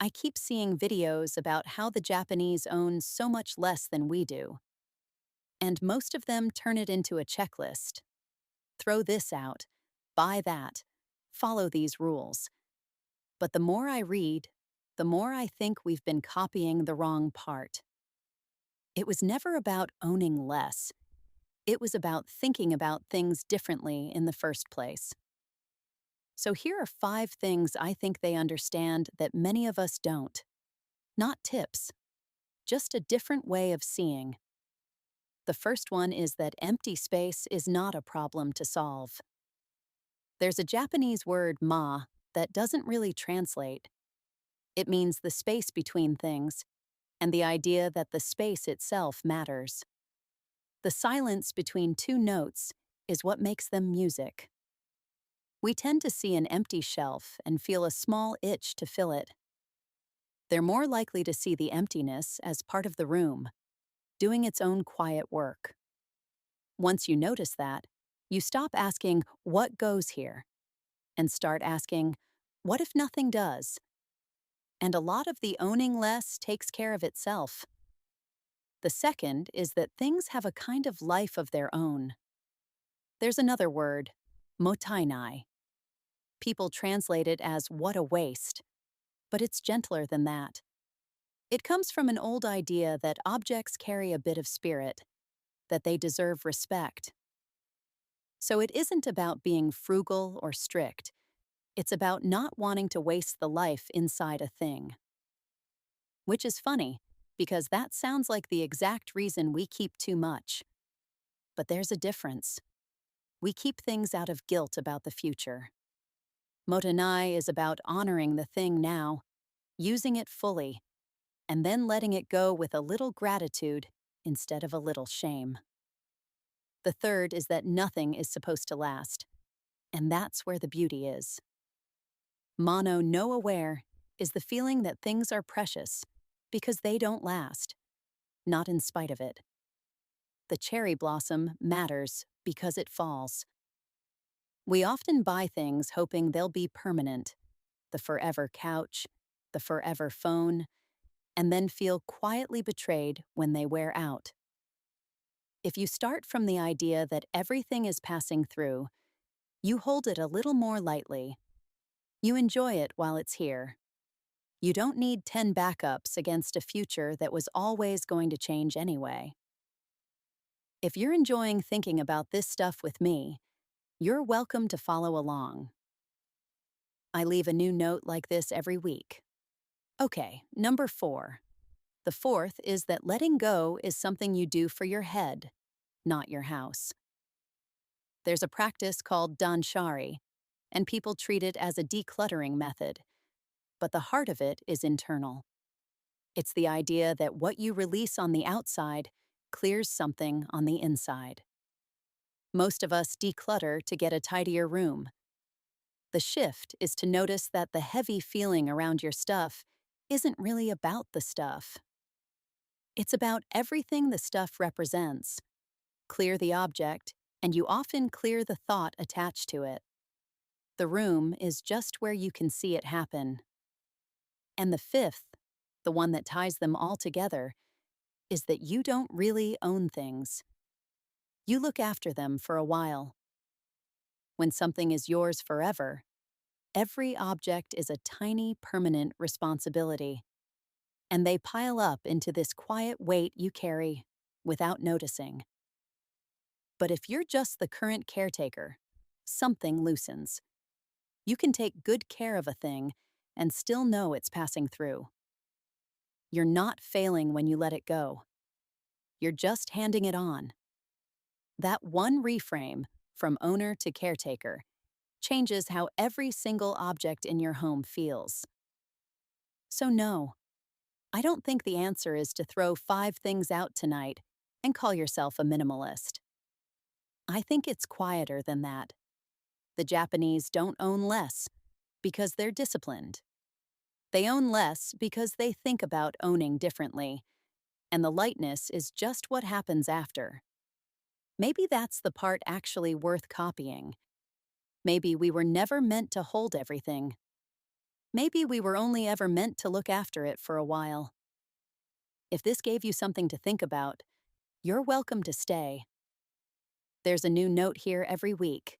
I keep seeing videos about how the Japanese own so much less than we do, and most of them turn it into a checklist. Throw this out, buy that, follow these rules. But the more I read, the more I think we've been copying the wrong part. It was never about owning less. It was about thinking about things differently in the first place. So here are 5 things I think they understand that many of us don't. Not tips, just a different way of seeing. The first one is that empty space is not a problem to solve. There's a Japanese word that doesn't really translate. It means the space between things, and the idea that the space itself matters. The silence between two notes is what makes them music. We tend to see an empty shelf and feel a small itch to fill it. They're more likely to see the emptiness as part of the room, doing its own quiet work. Once you notice that, you stop asking, "What goes here?" and start asking, "What if nothing does?" And a lot of the owning less takes care of itself. The second is that things have a kind of life of their own. There's another word, mottainai. People translate it as "what a waste," but it's gentler than that. It comes from an old idea that objects carry a bit of spirit, that they deserve respect. So it isn't about being frugal or strict. It's about not wanting to waste the life inside a thing. Which is funny, because that sounds like the exact reason we keep too much. But there's a difference. We keep things out of guilt about the future. Motanai is about honoring the thing now, using it fully, and then letting it go with a little gratitude instead of a little shame. The third is that nothing is supposed to last, and that's where the beauty is. Mono no aware is the feeling that things are precious because they don't last, not in spite of it. The cherry blossom matters because it falls. We often buy things hoping they'll be permanent, the forever couch, the forever phone, and then feel quietly betrayed when they wear out. If you start from the idea that everything is passing through, you hold it a little more lightly. You enjoy it while it's here. You don't need 10 backups against a future that was always going to change anyway. If you're enjoying thinking about this stuff with me, you're welcome to follow along. I leave a new note like this every week. Okay, number 4. The fourth is that letting go is something you do for your head, not your house. There's a practice called danshari, and people treat it as a decluttering method, but the heart of it is internal. It's the idea that what you release on the outside clears something on the inside. Most of us declutter to get a tidier room. The shift is to notice that the heavy feeling around your stuff isn't really about the stuff. It's about everything the stuff represents. Clear the object, and you often clear the thought attached to it. The room is just where you can see it happen. And the fifth, the one that ties them all together, is that you don't really own things. You look after them for a while. When something is yours forever, every object is a tiny, permanent responsibility, and they pile up into this quiet weight you carry without noticing. But if you're just the current caretaker, something loosens. You can take good care of a thing and still know it's passing through. You're not failing when you let it go. You're just handing it on. That one reframe, from owner to caretaker, changes how every single object in your home feels. So no, I don't think the answer is to throw 5 things out tonight and call yourself a minimalist. I think it's quieter than that. The Japanese don't own less because they're disciplined. They own less because they think about owning differently, and the lightness is just what happens after. Maybe that's the part actually worth copying. Maybe we were never meant to hold everything. Maybe we were only ever meant to look after it for a while. If this gave you something to think about, you're welcome to stay. There's a new note here every week,